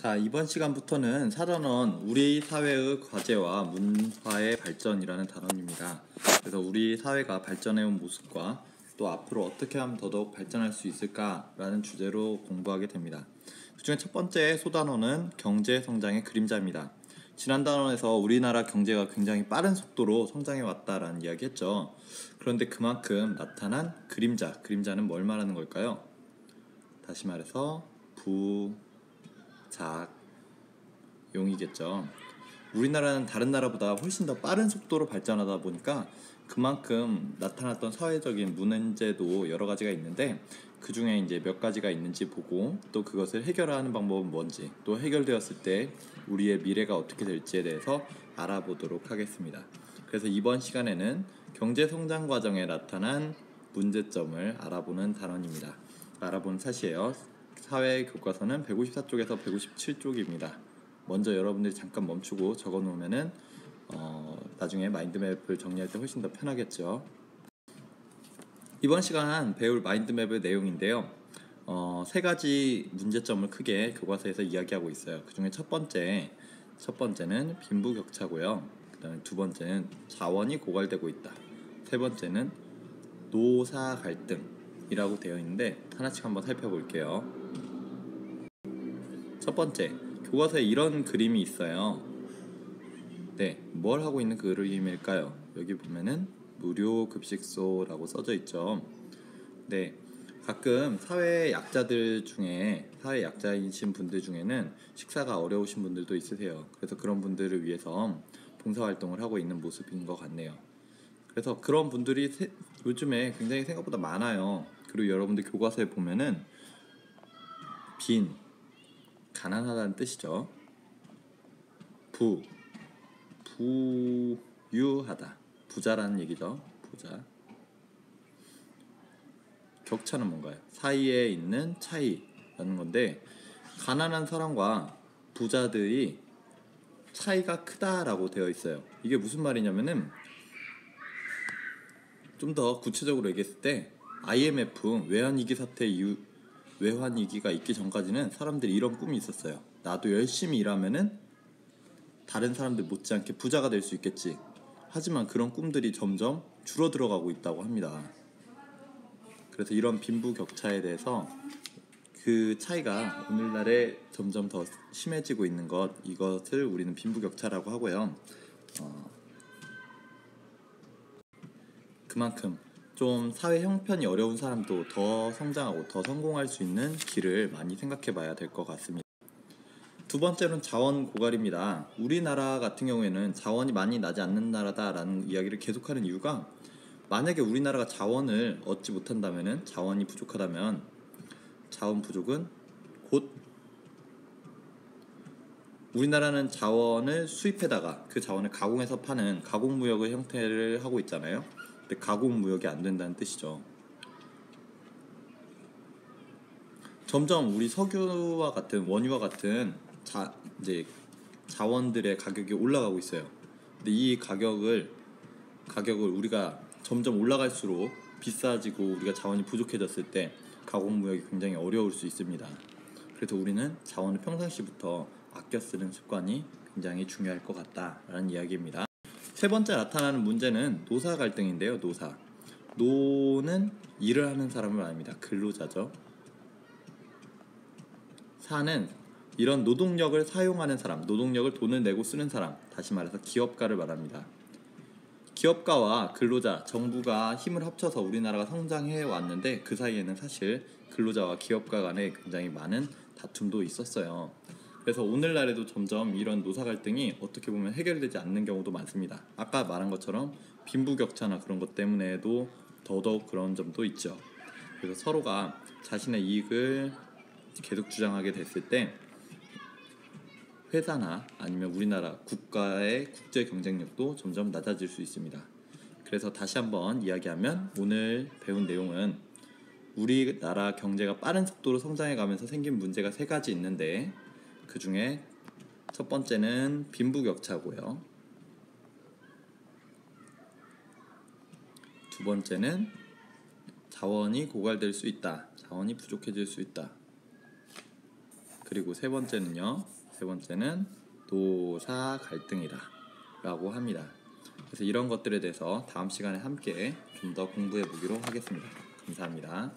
자, 이번 시간부터는 사단원 우리 사회의 과제와 문화의 발전이라는 단원입니다. 그래서 우리 사회가 발전해온 모습과 또 앞으로 어떻게 하면 더더욱 발전할 수 있을까라는 주제로 공부하게 됩니다. 그중에 첫 번째 소단원은 경제 성장의 그림자입니다. 지난 단원에서 우리나라 경제가 굉장히 빠른 속도로 성장해 왔다라는 이야기 했죠. 그런데 그만큼 나타난 그림자는 뭘 말하는 걸까요? 다시 말해서 부작용이겠죠. 우리나라는 다른 나라보다 훨씬 더 빠른 속도로 발전하다 보니까 그만큼 나타났던 사회적인 문제도 여러 가지가 있는데 그 중에 이제 몇 가지가 있는지 보고 또 그것을 해결하는 방법은 뭔지 또 해결되었을 때 우리의 미래가 어떻게 될지에 대해서 알아보도록 하겠습니다. 그래서 이번 시간에는 경제 성장 과정에 나타난 문제점을 알아보는 단원입니다. 알아보는 사실이에요. 사회 교과서는 154쪽에서 157쪽입니다. 먼저 여러분들이 잠깐 멈추고 적어 놓으면은 나중에 마인드맵을 정리할 때 훨씬 더 편하겠죠. 이번 시간 배울 마인드맵의 내용인데요. 세 가지 문제점을 크게 교과서에서 이야기하고 있어요. 그 중에 첫 번째는 빈부격차고요. 그 다음에 두 번째는 자원이 고갈되고 있다. 세 번째는 노사 갈등이라고 되어 있는데 하나씩 한번 살펴볼게요. 첫 번째, 교과서에 이런 그림이 있어요. 네, 뭘 하고 있는 그림일까요? 여기 보면은 무료급식소라고 써져 있죠. 네, 가끔 사회 약자이신 분들 중에는 식사가 어려우신 분들도 있으세요. 그래서 그런 분들을 위해서 봉사활동을 하고 있는 모습인 것 같네요. 그래서 그런 분들이 요즘에 굉장히 생각보다 많아요. 그리고 여러분들 교과서에 보면은 가난하다는 뜻이죠. 부유하다, 부자라는 얘기죠. 부자. 격차는 뭔가요? 사이에 있는 차이라는 건데 가난한 사람과 부자들이 차이가 크다라고 되어 있어요. 이게 무슨 말이냐면은 좀 더 구체적으로 얘기했을 때 IMF 외환위기 사태 이후 외환위기가 있기 전까지는 사람들이 이런 꿈이 있었어요. 나도 열심히 일하면은 다른 사람들 못지않게 부자가 될 수 있겠지. 하지만 그런 꿈들이 점점 줄어들어가고 있다고 합니다. 그래서 이런 빈부격차에 대해서 그 차이가 오늘날에 점점 더 심해지고 있는 이것을 우리는 빈부격차라고 하고요. 그만큼 좀 사회 형편이 어려운 사람도 더 성장하고 더 성공할 수 있는 길을 많이 생각해 봐야 될 것 같습니다. 두 번째는 자원 고갈입니다. 우리나라 같은 경우에는 자원이 많이 나지 않는 나라다라는 이야기를 계속하는 이유가 만약에 우리나라가 자원을 얻지 못한다면 자원이 부족하다면 자원 부족은 곧 우리나라는 자원을 수입해다가 그 자원을 가공해서 파는 가공무역의 형태를 하고 있잖아요. 근데 가공무역이 안 된다는 뜻이죠. 점점 우리 석유와 같은 원유와 같은 이제 자원들의 가격이 올라가고 있어요. 근데 이 가격을 우리가 점점 올라갈수록 비싸지고 우리가 자원이 부족해졌을 때 가공무역이 굉장히 어려울 수 있습니다. 그래서 우리는 자원을 평상시부터 아껴 쓰는 습관이 굉장히 중요할 것 같다라는 이야기입니다. 세 번째 나타나는 문제는 노사 갈등인데요. 노는 일을 하는 사람을 말합니다. 근로자죠. 사는 이런 노동력을 사용하는 사람, 노동력을 돈을 내고 쓰는 사람, 다시 말해서 기업가를 말합니다. 기업가와 근로자, 정부가 힘을 합쳐서 우리나라가 성장해 왔는데 그 사이에는 사실 근로자와 기업가 간에 굉장히 많은 다툼도 있었어요. 그래서 오늘날에도 점점 이런 노사 갈등이 어떻게 보면 해결되지 않는 경우도 많습니다. 아까 말한 것처럼 빈부격차나 그런 것 때문에도 더더욱 그런 점도 있죠. 그래서 서로가 자신의 이익을 계속 주장하게 됐을 때 회사나 아니면 우리나라 국가의 국제 경쟁력도 점점 낮아질 수 있습니다. 그래서 다시 한번 이야기하면 오늘 배운 내용은 우리나라 경제가 빠른 속도로 성장해가면서 생긴 문제가 세 가지 있는데 그 중에 첫 번째는 빈부격차고요. 두 번째는 자원이 고갈될 수 있다. 자원이 부족해질 수 있다. 그리고 세 번째는요. 세 번째는 노사 갈등이다 라고 합니다. 그래서 이런 것들에 대해서 다음 시간에 함께 좀 더 공부해 보기로 하겠습니다. 감사합니다.